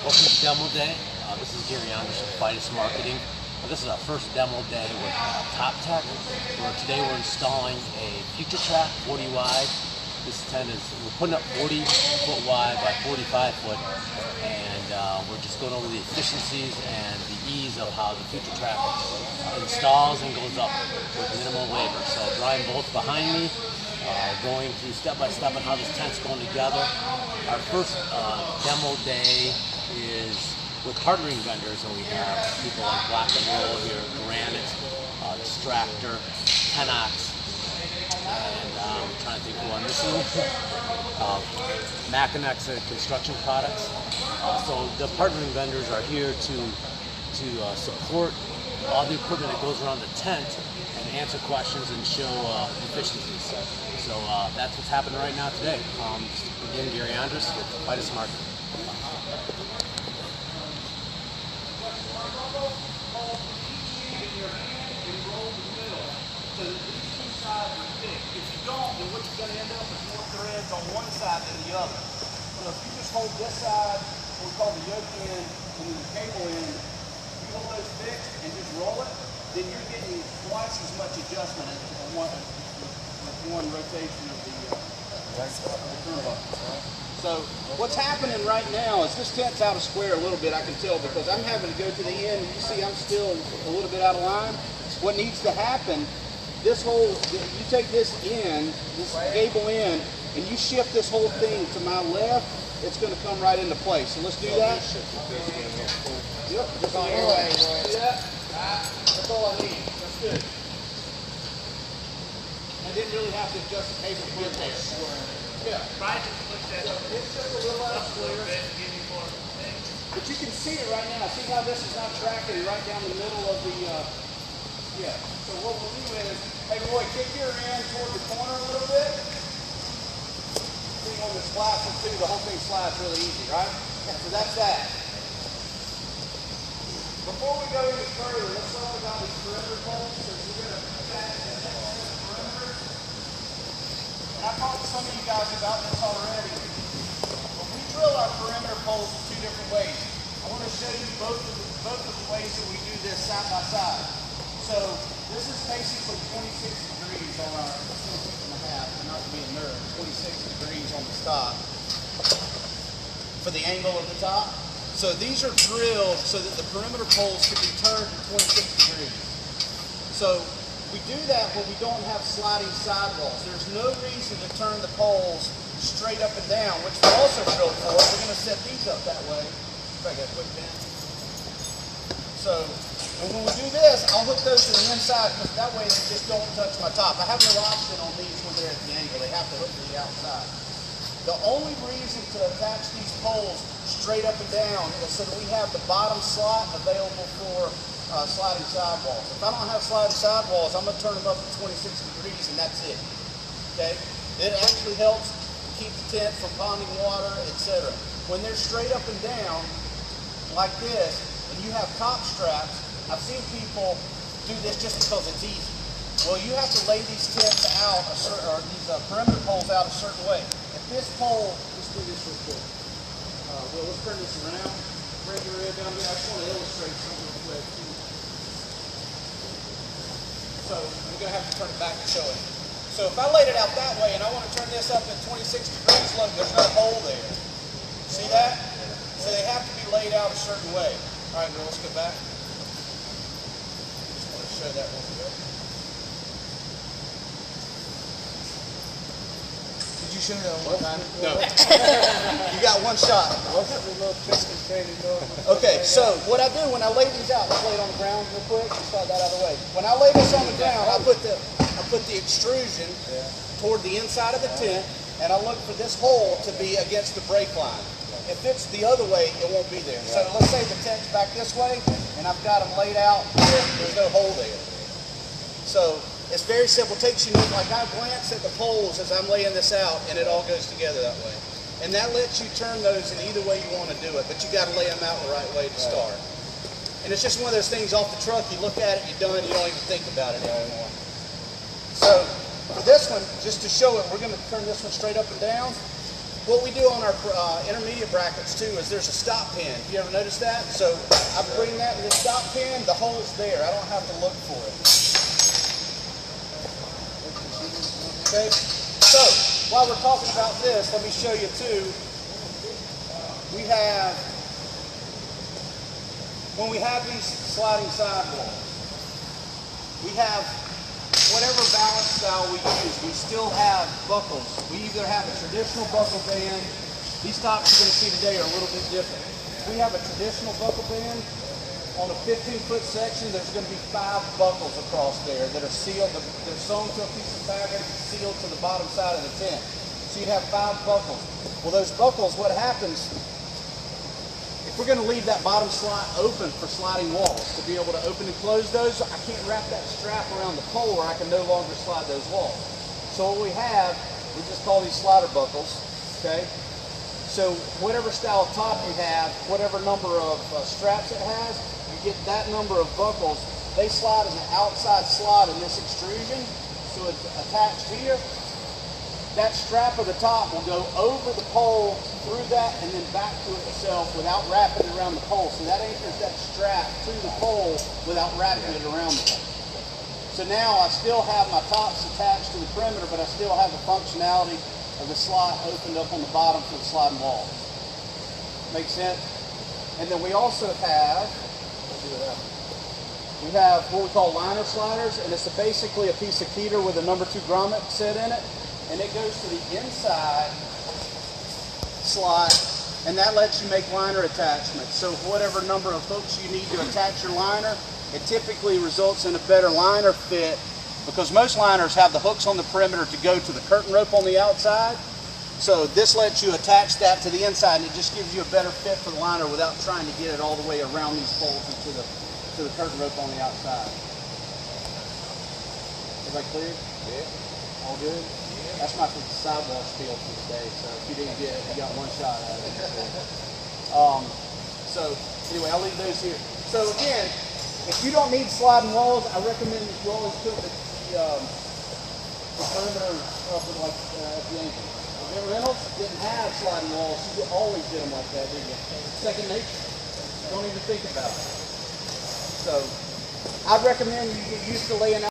Welcome to Demo Day. This is Gary Anderson with Vitus Marketing. This is our first demo day with TopTec, where today we're installing a future track 40 wide. This tent is, we're putting up 40 foot wide by 45 foot, and we're just going over the efficiencies and the ease of how the future track installs and goes up with minimal labor. So Brian Bolt's behind me, going through step by step on how this tent's going together. Our first demo day is with partnering vendors, and we have people like Black and Roll here, Granite, Distractor, Tenox, and I'm trying to think who I'm missing. Machinex Construction Products. So the partnering vendors are here to support all the equipment that goes around the tent and answer questions and show efficiencies. So that's what's happening right now today. Again, Gary Andres with Vitus Marketing. If you don't, then what you're going to end up is more threads on one side than the other. So if you just hold this side, what we call the yoke end, and then the cable end, you hold those fixed and just roll it, then you're getting twice as much adjustment as one rotation of the turbo. So what's happening right now is this tent's out of square a little bit, I can tell, because I'm having to go to the end. You see I'm still a little bit out of line. What needs to happen, this whole, you take this end, this cable in, and you shift this whole thing to my left, it's going to come right into place. So let's do that. Yep, just on your way. See that? That's all I need. That's good. I didn't really have to adjust the cable to get there. Yeah. It's just a little out of square. But you can see it right now. See how this is not tracking right down the middle of the, yeah. So what we'll do is, hey Roy, kick your end toward the corner a little bit. See on this slicer too, the whole thing slides really easy, right? So that's that. Before we go any further, let's talk about these perimeter poles, because we're going to attach the perimeter. And I've talked to some of you guys about this already. But we drill our perimeter poles in two different ways. I want to show you both of the ways that we do this side by side. So this is basically 26 degrees on our 26.5, and not to be a nerd, 26 degrees on the stock for the angle of the top. So these are drilled so that the perimeter poles can be turned to 26 degrees. So we do that when we don't have sliding sidewalls. There's no reason to turn the poles straight up and down, which we're also drilled for. We're going to set these up that way. If I got a quick pen. So, and when we do this, I'll hook those to the inside because that way they just don't touch my top. I have no option on these when they're at the angle. They have to hook to the outside. The only reason to attach these poles straight up and down is so that we have the bottom slot available for sliding sidewalls. If I don't have sliding sidewalls, I'm going to turn them up to 26 degrees and that's it. Okay? It actually helps keep the tent from ponding water, etc. When they're straight up and down, like this, and you have top straps, I've seen people do this just because it's easy. Well, you have to lay these tents out, or these perimeter poles out a certain way. If this pole, let's do this real quick. Well, let's turn this around. Bring your head down here. I just want to illustrate something real quick. So I'm going to have to turn it back to show it. So if I laid it out that way and I want to turn this up at 26 degrees, look, there's no hole there. See that? So they have to be laid out a certain way. All right, girl, let's go back. Just want to show that real quick. Did you show that one time? No. You got one shot. Okay, so what I do when I lay these out, let's lay it on the ground real quick. Just slide that out of the way. When I lay this on the ground, I put the extrusion toward the inside of the tent, and I look for this hole to be against the brake line. If it's the other way, it won't be there. So let's say the tent's back this way, and I've got them laid out here, there's no hole there. So it's very simple. It takes you, like I glance at the poles as I'm laying this out, and it all goes together that way. And that lets you turn those in either way you want to do it, but you got to lay them out the right way to start. And it's just one of those things off the truck, you look at it, you're done, you don't even think about it anymore. So for this one, just to show it, we're going to turn this one straight up and down. what we do on our intermediate brackets too is there's a stop pin. You ever notice that? So I bring that to the stop pin, the hole's there. I don't have to look for it. Okay? So while we're talking about this, let me show you too. We have, when we have these sliding sidewalls, we have whatever balance style we use, we still have buckles. We either have a traditional buckle band. These tops you're going to see today are a little bit different. We have a traditional buckle band. On a 15-foot section, there's going to be 5 buckles across there that are sealed. They're sewn to a piece of fabric, sealed to the bottom side of the tent. So you'd have 5 buckles. Well, those buckles, what happens, if we're going to leave that bottom slot open for sliding walls, to be able to open and close those, I can't wrap that strap around the pole or I can no longer slide those walls. So what we have, we just call these slider buckles, okay? So whatever style of top you have, whatever number of straps it has, you get that number of buckles. They slide in the outside slot in this extrusion, so it's attached here. That strap of the top will go over the pole, through that, and then back to itself without wrapping it around the pole. So that anchors that strap to the pole without wrapping it around the pole. So now I still have my tops attached to the perimeter, but I still have the functionality of the slot opened up on the bottom for the sliding wall. Make sense? And then we also have, we have what we call liner sliders, and it's basically a piece of keter with a number 2 grommet set in it. And it goes to the inside slot, and that lets you make liner attachments. So whatever number of hooks you need to attach your liner, it typically results in a better liner fit, because most liners have the hooks on the perimeter to go to the curtain rope on the outside. So this lets you attach that to the inside, and it just gives you a better fit for the liner without trying to get it all the way around these poles and to the curtain rope on the outside. Everybody clear? Yeah. All good? That's my sidewall spiel for today, so if you didn't get it, you got one shot at it. So anyway, I'll leave those here. So again, if you don't need sliding walls, I recommend that you always put the perimeter up like at the ankle. If Reynolds didn't have sliding walls, you always did them like that, didn't you? Second nature. Don't even think about it. So I'd recommend you get used to laying out